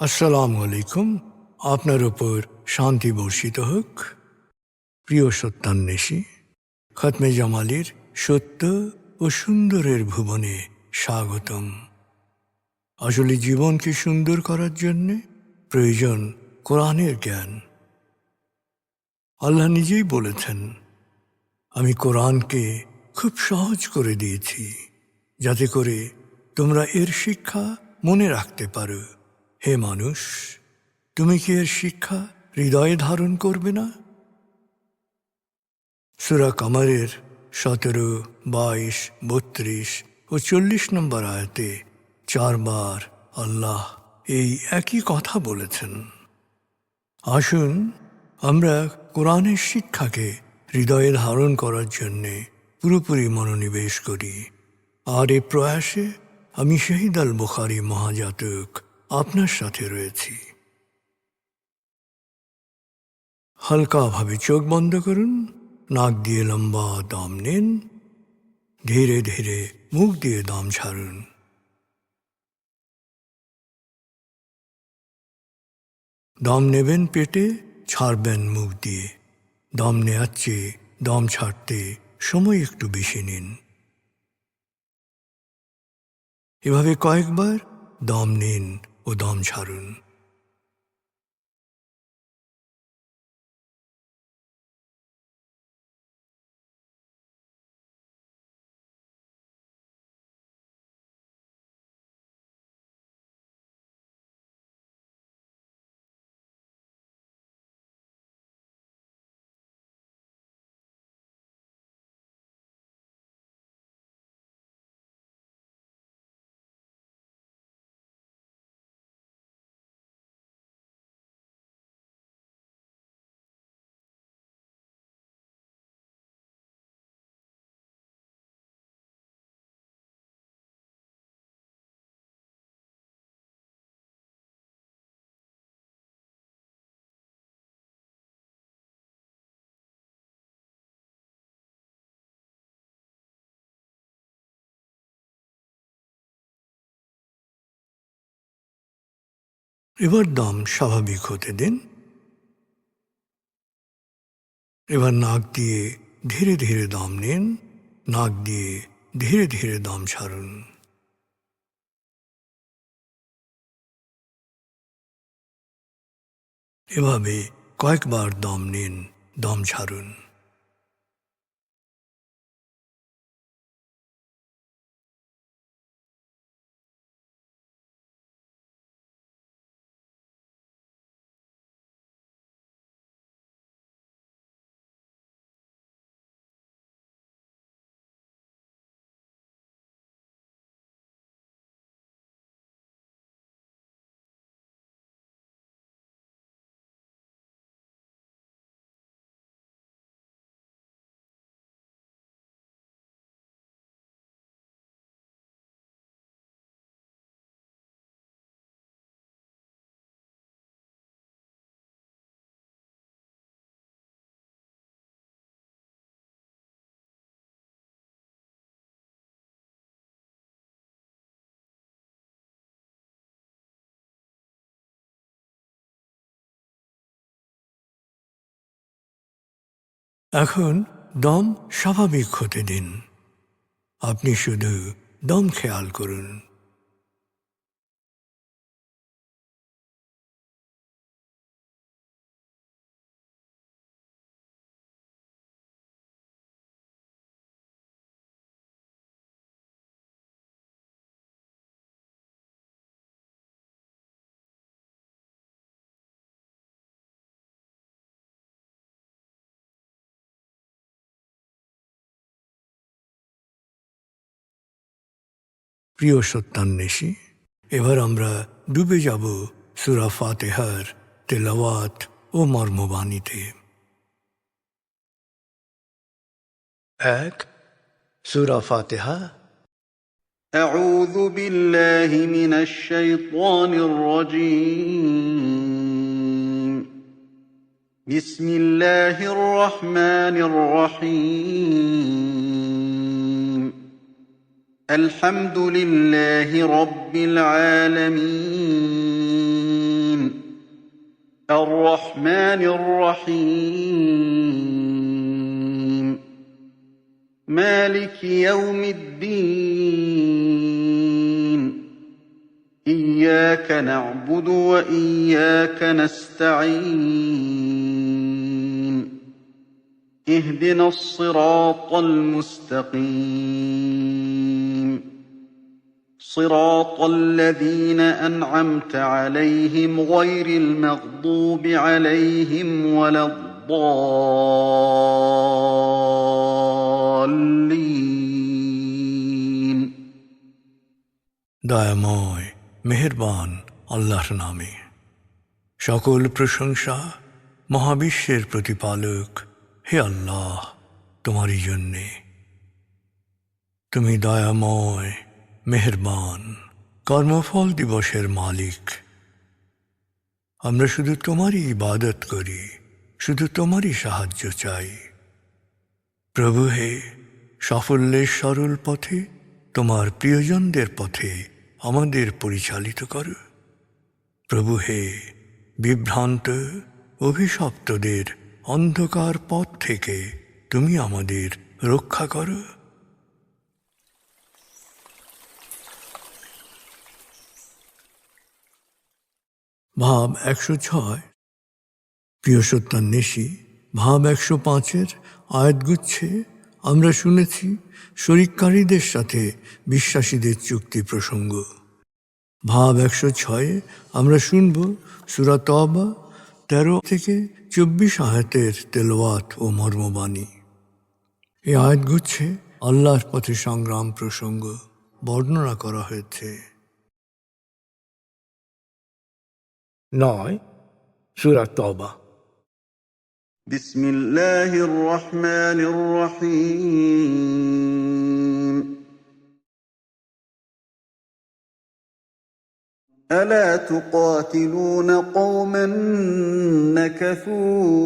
আসসালামু আলাইকুম। আপনার উপর শান্তি বর্ষিত হোক। প্রিয় সত্যান্বেষী, খতমে জামালির সত্য ও সুন্দরের ভুবনে স্বাগতম। আসলে জীবনকে সুন্দর করার জন্য প্রয়োজন কোরআনের জ্ঞান। আল্লাহ নিজেই বলেছেন, আমি কোরআনকে খুব সহজ করে দিয়েছি যাতে করে তোমরা এর শিক্ষা মনে রাখতে পারো। হে মানুষ, তুমি কি এর শিক্ষা হৃদয়ে ধারণ করবে না? সূরা কামারের 17, 22, 32 ও 40 নম্বর আয়াতে 4 বার আল্লাহ এই একই কথা বলেছেন। আসুন আমরা কোরআনের শিক্ষাকে হৃদয়ে ধারণ করার জন্যে পুরোপুরি মনোনিবেশ করি। আর এ প্রয়াসে আমি শহীদ আল বুখারী মহাজাতক আপনার সাথে রয়েছি। হালকাভাবে চোখ বন্ধ করুন, নাক দিয়ে লম্বা দম নিন, ধীরে ধীরে মুখ দিয়ে দম ছাড়ুন। দম নেবেন পেটে, ছাড়বেন মুখ দিয়ে। দম নেওয়ার চেয়ে দম ছাড়তে সময় একটু বেশি নিন। এভাবে কয়েকবার দম নিন ও দম ছাড়ুন। এবার দম স্বাভাবিক হতে দিন। এবার নাক দিয়ে ধীরে ধীরে দম নিন, নাক দিয়ে ধীরে ধীরে দম ছাড়ুন। এভাবে কয়েকবার দম নিন, দম ছাড়ুন। এখন দম স্বাভাবিক হতে দিন। আপনি শুধু দম খেয়াল করুন। প্রিয় সত্যান্বেষী, এবার আমরা ডুবে যাব সূরা ফাতিহার তেলাওয়াত ও মর্মবাণীতে। 1, সূরা ফাতিহা। أعوذ بالله من الشيطان الرجيم. بسم الله الرحمن الرحيم. الحمد لله رب العالمين. الرحمن الرحيم مالك يوم الدين إياك نعبد وإياك نستعين اهدنا الصراط المستقيم صراط الذين أنعمت عليهم غير المغضوب عليهم ولا الضالين দয়াময় মেহেরবান আল্লাহর নামে। সকল প্রশংসা মহাবিশ্বের প্রতিপালক হে আল্লাহ তোমারই জন্যে। তুমি দয়াময় মেহেরবান কর্মফল দিবসের মালিক। আমরা শুধু তোমারই ইবাদত করি, শুধু তোমারই সাহায্য চাই। প্রভু হে, সাফল্যের সরল পথে তোমার প্রিয়জনদের পথে আমাদের পরিচালিত করো। প্রভু হে, বিভ্রান্ত অভিশপ্তদের অন্ধকার পথ থেকে তুমি আমাদের রক্ষা করো। ভাব 106 প্রিয় সত্যান্বেষী, ভাব 105 আয়াতগুচ্ছে আমরা শুনেছি শরিককারীদের সাথে বিশ্বাসীদের চুক্তি প্রসঙ্গ। ভাব 106 আমরা শুনব সূরা তওবা 13 থেকে 24 আয়াতের তেলাওয়াত ও মর্মবাণী। এই আয়াতগুচ্ছে আল্লাহর পথে সংগ্রাম প্রসঙ্গ বর্ণনা করা হয়েছে। 9 সূরা তওবা। بسم الله الرحمن الرحيم ألا تقاتلون قوما نكثوا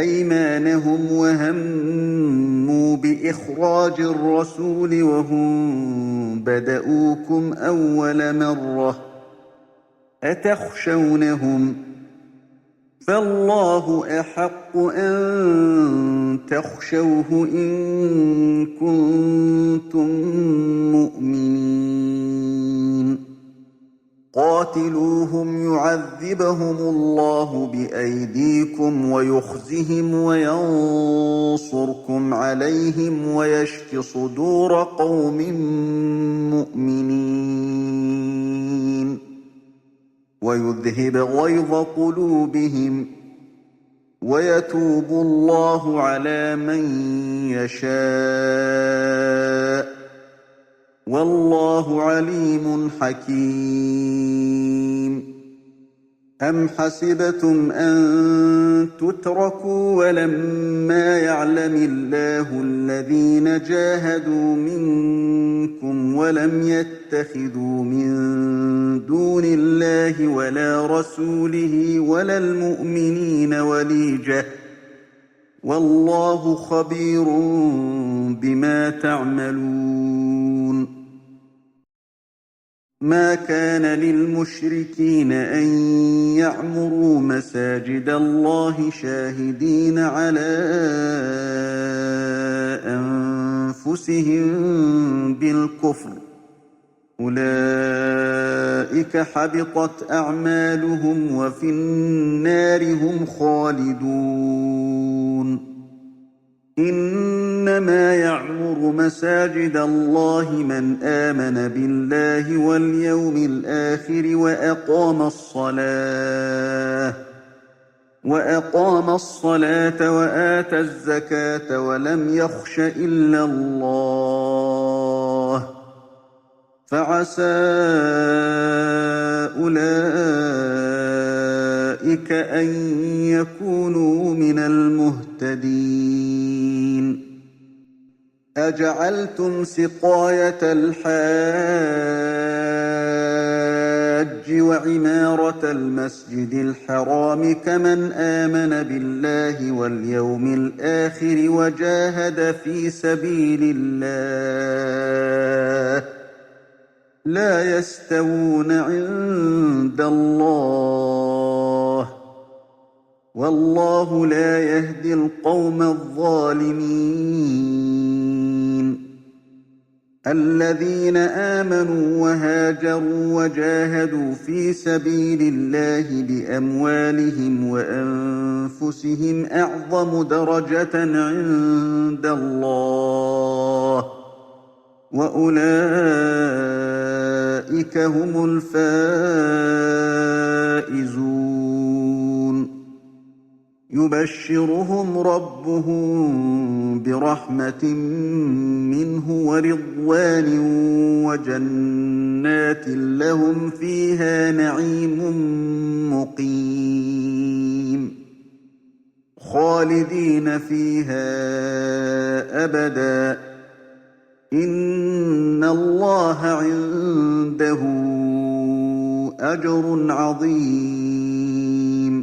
أيمانهم وهموا بإخراج الرسول وهم بدؤوكم أول مرة أتخشونهم فالله أحق أن تخشوه إن كنتم مؤمنين قاتلوهم يعذبهم الله بأيديكم ويخزهم وينصركم عليهم ويشف صدور قوم مؤمنين ويذهب غيظ قلوبهم ويتوب الله على من يشاء والله عليم حكيم أم حسبتم أن تتركوا ولما يعلم الله الذين جاهدوا منكم ولم يتخذوا من دون الله ولا رسوله ولا المؤمنين وليجة والله خبير بما تعملون ما كان للمشركين أن يعمروا مساجد الله شاهدين على أنفسهم بالكفر أولئك حبطت أعمالهم وفي النار هم خالدون إنما يعمر مساجد الله من آمن بالله واليوم الآخر وأقام الصلاة وآتى الزكاة ولم يخش إلا الله فعسى أولئك أن يكونوا من المهتدين أجعلتم سقاية الحاج وعمارة المسجد الحرام كمن آمن بالله واليوم الآخر وجاهد في سبيل الله لا يستوون عند الله والله لا يهدي القوم الظالمين الذين آمنوا وهاجروا وجاهدوا في سبيل الله بأموالهم وأنفسهم أعظم درجة عند الله وأولئك هم الفائزون يبشرهم ربهم برحمة منه ورضوان وجنات لهم فيها نعيم مقيم خالدين فيها أبدا إن الله عنده أجر عظيم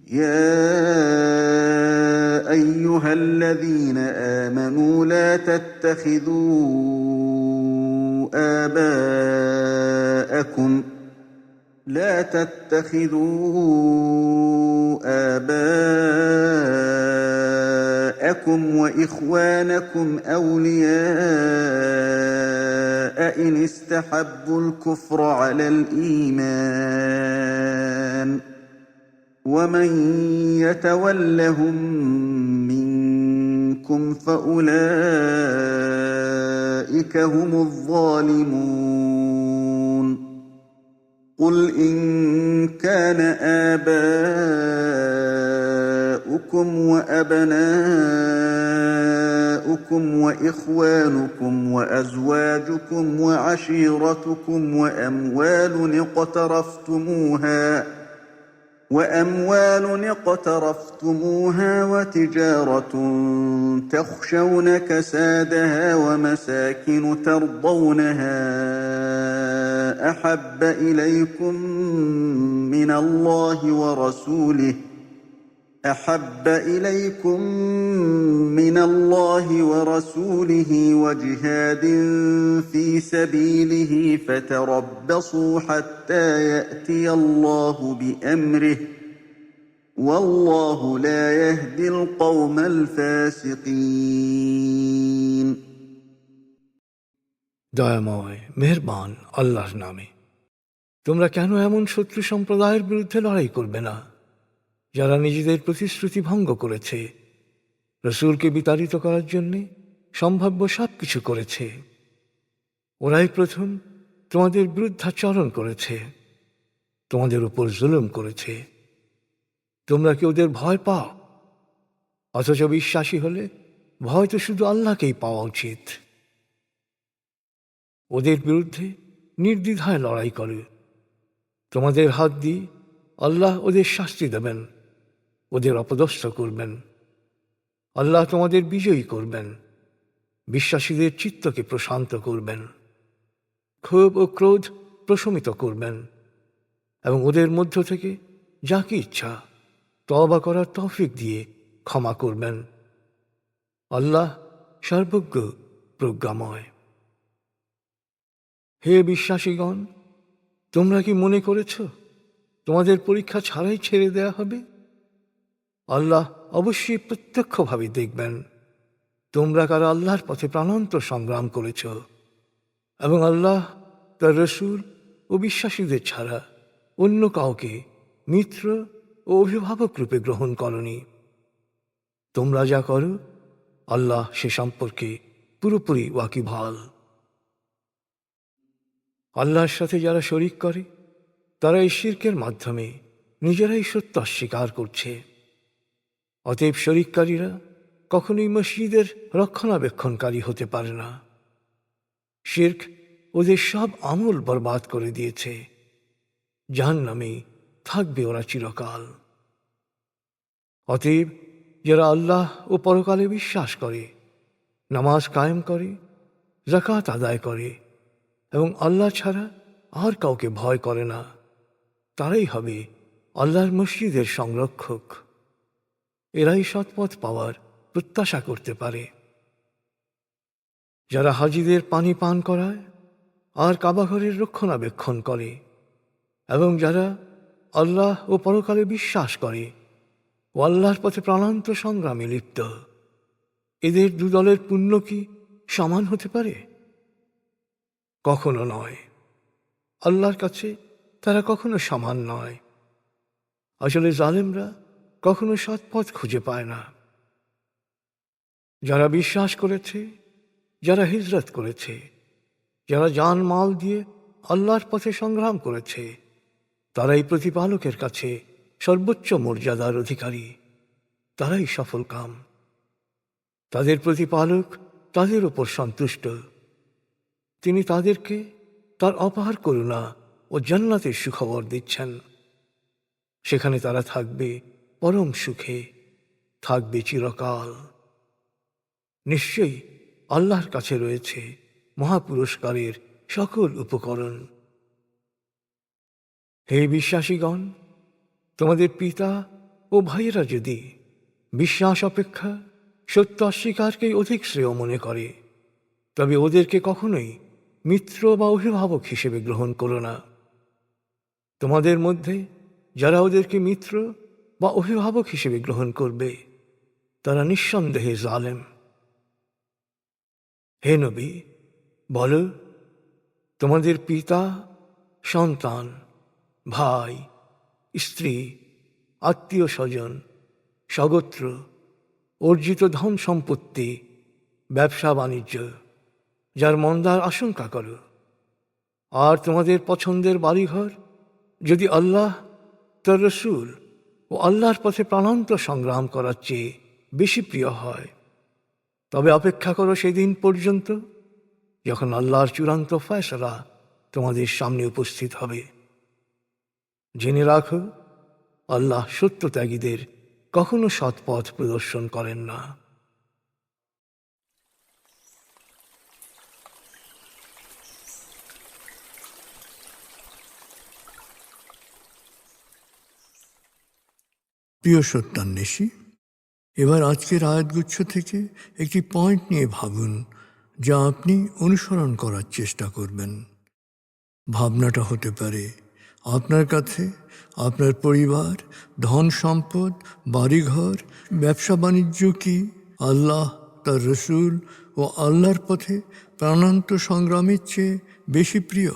يا أيها الذين آمنوا لا تتخذوا آباءكم وإخوانكم أولياء إن استحبوا الكفر على الإيمان ومن يتولهم منكم فأولئك هم الظالمون قل إن كان آباؤكم وأبناؤكم وإخوانكم وأزواجكم وعشيرتكم وأموال اقترفتموها وتجارة تخشون كسادها ومساكن ترضونها أحب إليكم من الله ورسوله وجهاد في سبيله فتربصوا حتى يأتي الله بأمره والله لا يهدي القوم الفاسقين দয়াময় মেহেরবান আল্লাহর নামে। তোমরা কেন এমন শত্রু সম্প্রদায়ের বিরুদ্ধে লড়াই করবে না যারা নিজেদের প্রতিশ্রুতি ভঙ্গ করেছে, রসূলকে বিতাড়িত করার জন্যে সম্ভাব্য সব কিছু করেছে? ওরাই প্রথম তোমাদের বিরুদ্ধাচরণ করেছে, তোমাদের উপর জুলুম করেছে। তোমরা কি ওদের ভয় পাও? অথচ বিশ্বাসী হলে ভয় তো শুধু আল্লাহকেই পাওয়া উচিত। ওদের বিরুদ্ধে নির্দ্বিধায় লড়াই করে। তোমাদের হাত দিয়ে আল্লাহ ওদের শাস্তি দেবেন, ওদের অপদস্থ করবেন। আল্লাহ তোমাদের বিজয়ী করবেন, বিশ্বাসীদের চিত্তকে প্রশান্ত করবেন, ক্ষোভ ও ক্রোধ প্রশমিত করবেন এবং ওদের মধ্য থেকে যাকে ইচ্ছা তওবা করার তৌফিক দিয়ে ক্ষমা করবেন। আল্লাহ সর্বজ্ঞ প্রজ্ঞাময়। হে বিশ্বাসীগণ, তোমরা কি মনে করেছ তোমাদের পরীক্ষা ছাড়াই ছেড়ে দেয়া হবে? আল্লাহ অবশ্যই প্রত্যক্ষভাবে দেখবেন তোমরা কারা আল্লাহর পথে প্রাণান্তর সংগ্রাম করেছ এবং আল্লাহ তার রসূল ও বিশ্বাসীদের ছাড়া অন্য কাউকে মিত্র ও অভিভাবক রূপে গ্রহণ করনি। তোমরা যা করো আল্লাহ সে সম্পর্কে পুরোপুরি ওয়াকিবহাল। আল্লাহর সাথে যারা শরিক করে তারা এই শিরকের মাধ্যমে নিজেরাই সত্য অস্বীকার করছে। অতএব শরিককারীরা কখনোই মসজিদের রক্ষণাবেক্ষণকারী হতে পারে না। শিরক ওদের সব আমল বরবাদ করে দিয়েছে, জাহান্নামে থাকবে ওরা চিরকাল। অতএব যারা আল্লাহ ও পরকালে বিশ্বাস করে, নামাজ কায়েম করে, যাকাত আদায় করে এবং আল্লাহ ছাড়া আর কাউকে ভয় করে না, তারাই হবে আল্লাহর মসজিদের সংরক্ষক। এরাই সৎপথ পাওয়ার প্রত্যাশা করতে পারে। যারা হাজিদের পানি পান করায় আর কাবাঘরের রক্ষণাবেক্ষণ করে এবং যারা আল্লাহ ও পরকালে বিশ্বাস করে ও আল্লাহর পথে প্রাণান্ত সংগ্রামে লিপ্ত, এদের দুদলের পুণ্য কি সমান হতে পারে? কখনো নয়। আল্লাহর কাছে তারা কখনো সমান নয়। আসলে জালেমরা কখনো সৎপথ খুঁজে পায় না। যারা বিশ্বাস করেছে, যারা হিজরত করেছে, যারা জান মাল দিয়ে আল্লাহর পথে সংগ্রাম করেছে, তারাই প্রতিপালকের কাছে সর্বোচ্চ মর্যাদার অধিকারী, তারাই সফল কাম। তাদের প্রতিপালক তাদের উপর সন্তুষ্ট। তিনি তাদেরকে তার অপার করুণা ও জান্নাতের সুখবর দিচ্ছেন। সেখানে তারা থাকবে পরম সুখে, থাকবে চিরকাল। নিশ্চয়ই আল্লাহর কাছে রয়েছে মহাপুরস্কারের সকল উপকরণ। হে বিশ্বাসীগণ, তোমাদের পিতা ও ভাইয়েরা যদি বিশ্বাস অপেক্ষা সত্য অস্বীকারকেই অধিক শ্রেয় মনে করে, তবে ওদেরকে কখনোই মিত্র বা অভিভাবক হিসেবে গ্রহণ করো না। তোমাদের মধ্যে যারা ওদেরকে মিত্র বা অভিভাবক হিসেবে গ্রহণ করবে, তারা নিঃসন্দেহে জালেম। হে নবী, বলো, তোমাদের পিতা, সন্তান, ভাই, স্ত্রী, আত্মীয় স্বজন, স্বগোত্র, অর্জিত ধন সম্পত্তি, ব্যবসা বাণিজ্য, যার মন্দার আশঙ্কা করো, আর তোমাদের পছন্দের বাড়িঘর যদি আল্লাহ, তার রসূল ও আল্লাহর পথে প্রাণান্ত সংগ্রাম করার চেয়ে বেশি প্রিয় হয়, তবে অপেক্ষা করো সেদিন পর্যন্ত যখন আল্লাহর চূড়ান্ত ফয়সালা তোমাদের সামনে উপস্থিত হবে। জেনে রাখো, আল্লাহ সত্যত্যাগীদের কখনো সৎপথ প্রদর্শন করেন না। প্রিয় সত্যান্বেষী, এবার আজকের আয়াতগুচ্ছ থেকে একটি পয়েন্ট নিয়ে ভাবুন, যা আপনি অনুসরণ করার চেষ্টা করবেন। ভাবনাটা হতে পারে, আপনার কাছে আপনার পরিবার, ধন সম্পদ, বাড়িঘর, ব্যবসা বাণিজ্য কি আল্লাহ, তার রসূল ও আল্লাহর পথে প্রাণান্ত সংগ্রামের চেয়ে বেশি প্রিয়?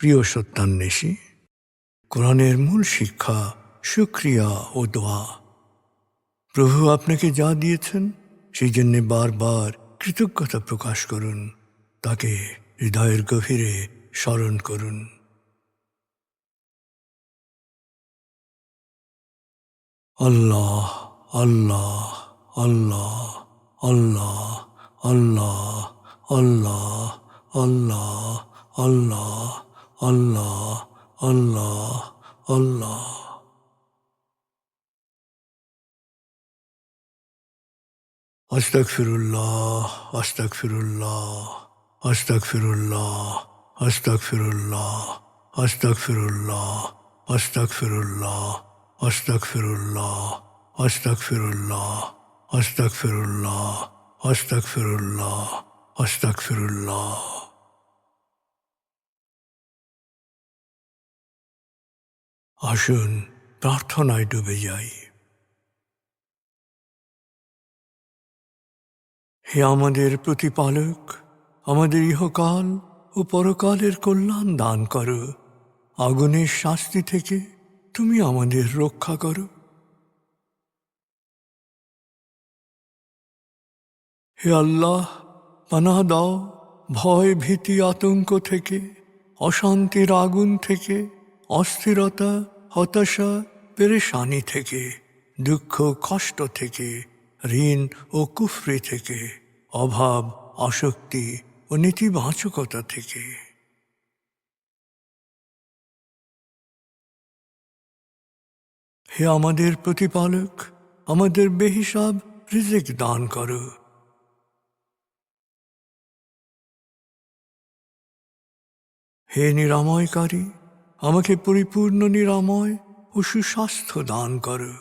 প্রিয় সত্যান্বেষী, কোরআনের মূল শিক্ষা শুকরিয়া ও দোয়া। প্রভু আপনাকে যা দিয়েছেন সেই জন্যে বারবার কৃতজ্ঞতা প্রকাশ করুন, তাকে হৃদয়ের গভীরে স্মরণ করুন। আল্লাহ আল্লাহ আল্লাহ আল্লাহ আল্লাহ আল্লাহ আল্লাহ আল্লাহ আল্লাহ আল্লাহ আল্লাহ। আস্তাগফিরুল্লাহ আস্তাগফিরুল্লাহ আস্তাগফিরুল্লাহ আস্তাগফিরুল্লাহ আস্তাগফিরুল্লাহ আস্তাগফিরুল্লাহ আস্তাগফিরুল্লাহ আস্তাগফিরুল্লাহ আস্তাগফিরুল্লাহ আস্তাগফিরুল্লাহ আস্তাগফিরুল্লাহ। আসুন প্রার্থনায় ডুবে যাই। হে আমাদের প্রতিপালক, আমাদের ইহকাল ও পরকালের কল্যাণ দান করো। আগুনের শাস্তি থেকে তুমি আমাদের রক্ষা করো। হে আল্লাহ, পানাহ দাও ভয় ভীতি আতঙ্ক থেকে, অশান্তির আগুন থেকে, অস্থিরতা হতাশা পেরেশানি থেকে, দুঃখ কষ্ট থেকে, ঋণ ও কুফরি থেকে, অভাব আসক্তি ও নেতিবাচকতা থেকে। হে আমাদের প্রতিপালক, আমাদের বেহিসাব রিজিক দান করো। হে নিরাময়কারী, আমাকে পরিপূর্ণ নিরাময় ও সুস্বাস্থ্য দান করো।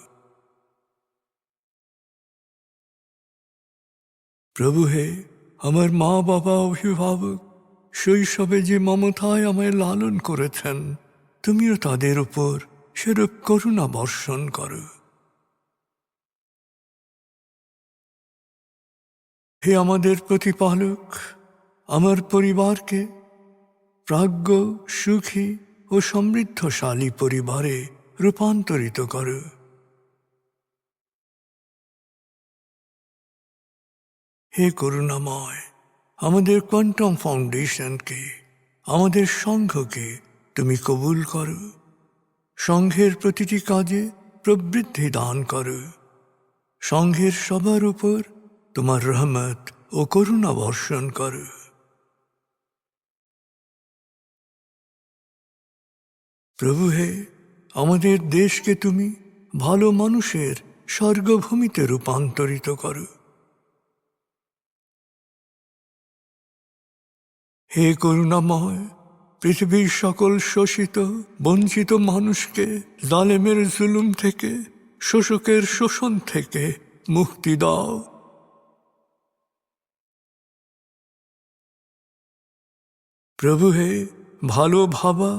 প্রভু হে, আমার মা বাবা অভিভাবক শৈশবে যে মমতায় আমায় লালন করেছেন, তুমিও তাদের উপর সেরূপ করুণা বর্ষণ করো। হে আমাদের প্রতিপালক, আমার পরিবারকে প্রাজ্ঞ সুখী ও সমৃদ্ধশালী পরিবারে রূপান্তরিত করো। হে করুণাময়, আমাদের কোয়ান্টাম ফাউন্ডেশনকে, আমাদের সংঘকে তুমি কবুল করো। সংঘের প্রতিটি কাজে প্রবৃদ্ধি দান করো। সংঘের সবার উপর তোমার রহমত ও করুণা বর্ষণ করো। প্রভু হে, আমাদের দেশকে তুমি ভালো মানুষের স্বর্গভূমিতে রূপান্তরিত করো। হে করুণাময়, পৃথিবীর সকল শোষিত বঞ্চিত মানুষকে জালেমের জুলুম থেকে, শোষকের শোষণ থেকে মুক্তি দাও। প্রভু হে, ভালো ভাবা,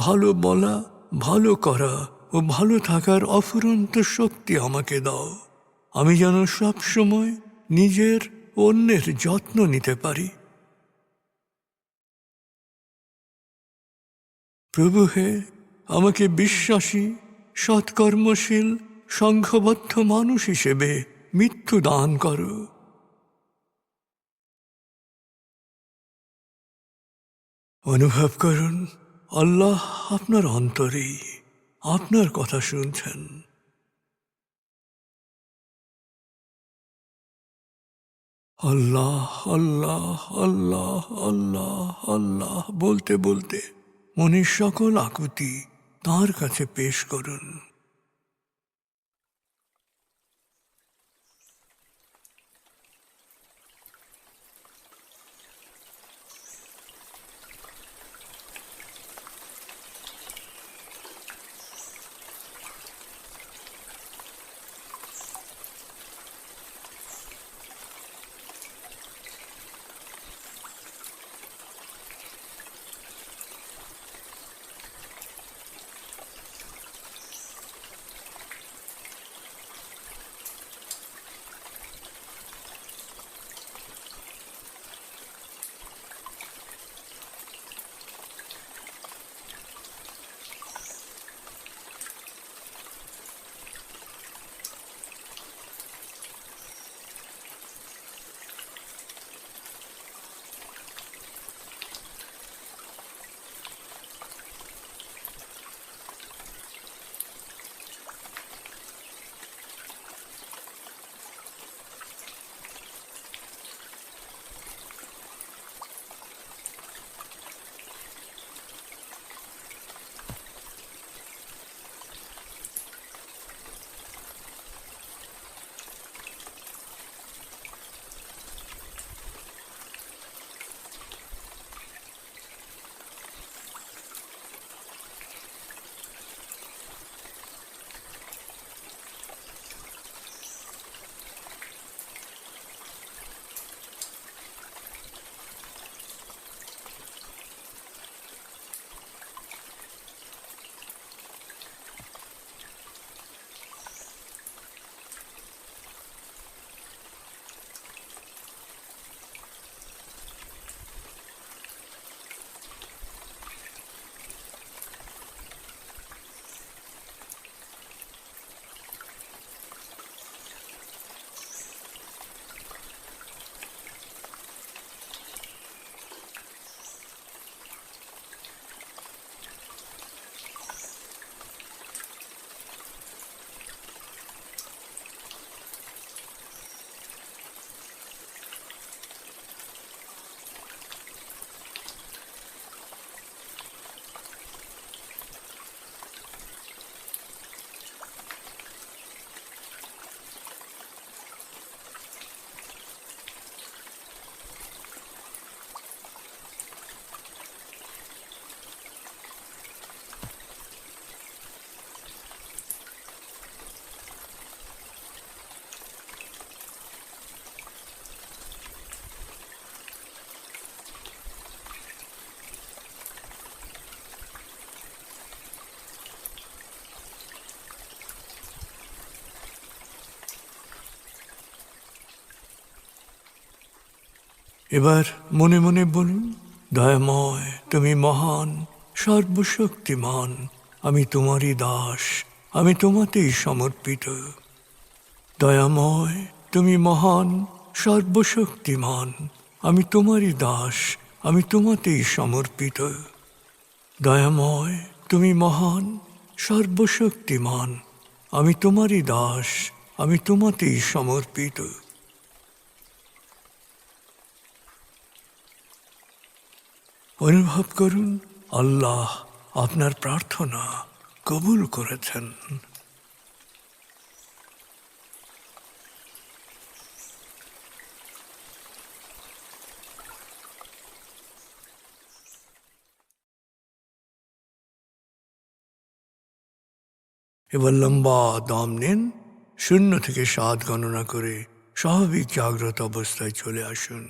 ভালো বলা, ভালো করা ও ভালো থাকার অফুরন্ত শক্তি আমাকে দাও। আমি যেন সব সময় নিজের ও অন্যের যত্ন নিতে পারি। প্রভু হে, আমাকে বিশ্বাসী সৎকর্মশীল সংঘবদ্ধ মানুষ হিসেবে মৃত্যু দান করো। অনুভব করুন, আল্লাহ আপনার অন্তরেই আপনার কথা শুনছেন। আল্লাহ আল্লাহ আল্লাহ আল্লাহ আল্লাহ বলতে বলতে মনের সকল আকুতি তাঁর কাছে পেশ করুন। এবার মনে মনে বলুন, দয়াময় তুমি মহান, সর্বশক্তিমান, আমি তোমারই দাস, আমি তোমাতেই সমর্পিত। দয়াময় তুমি মহান, সর্বশক্তিমান, আমি তোমারই দাস, আমি তোমাতেই সমর্পিত। দয়াময় তুমি মহান, সর্বশক্তিমান, আমি তোমারই দাস, আমি তোমাতেই সমর্পিত। অনুভব করুন আল্লাহ আপনার প্রার্থনা কবুল করেছেন। এবার লম্বা দম নিন, 0 থেকে 7 গণনা করে স্বাভাবিক জাগ্রত অবস্থায় চলে আসুন।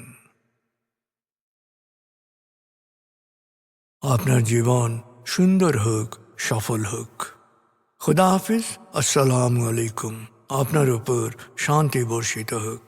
আপনার জীবন সুন্দর হোক, সফল হোক। খুদা হাফিজ। আসসালামু আলাইকুম। আপনার উপর শান্তি বর্ষিত হোক।